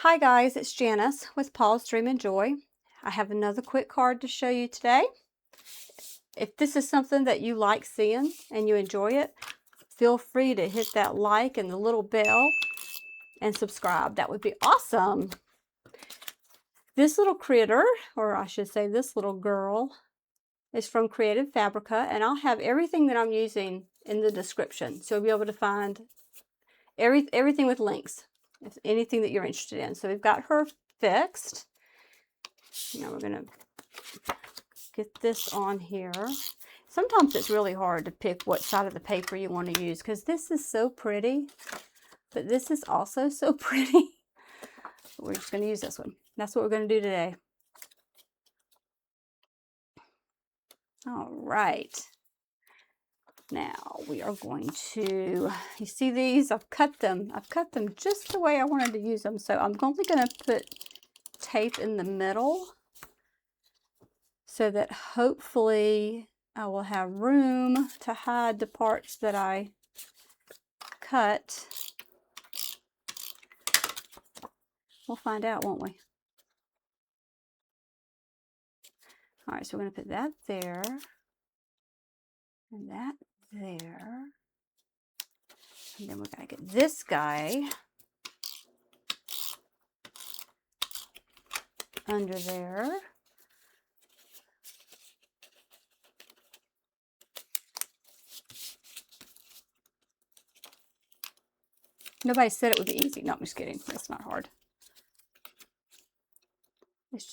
Hi guys, it's Janice with Paul's Dream and Joy. I have another quick card to show you today. If this is something that you like seeing and you enjoy it, feel free to hit that like and the little bell and subscribe. That would be awesome. This little critter, or I should say this little girl, is from Creative Fabrica, and I'll have everything that I'm using in the description. So you'll be able to find everything with links. If anything that you're interested in. So we've got her fixed. Now we're going to get this on here. Sometimes it's really hard to pick what side of the paper you want to use because this is so pretty, but this is also so pretty. We're just going to use this one. That's what we're going to do today. All right. Now we are going to, you see these? I've cut them just the way I wanted to use them. So I'm only going to put tape in the middle so that hopefully I will have room to hide the parts that I cut. We'll find out, won't we? All right, so we're going to put that there and that there. And then we're going to get this guy under there. Nobody said it would be easy. No, I'm just kidding. It's not hard. It's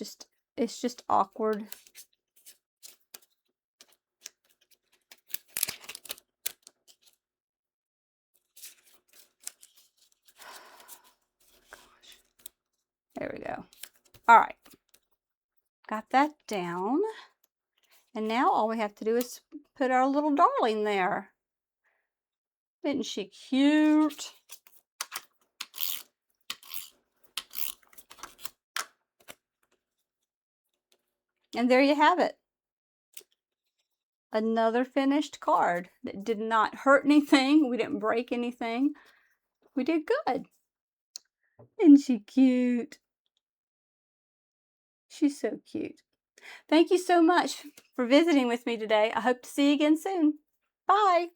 just awkward. Gosh. There we go. All right. Got that down. And now all we have to do is put our little darling there. Isn't she cute? And there you have it. Another finished card that did not hurt anything. We didn't break anything. We did good. Isn't she cute? She's so cute. Thank you so much for visiting with me today. I hope to see you again soon. Bye.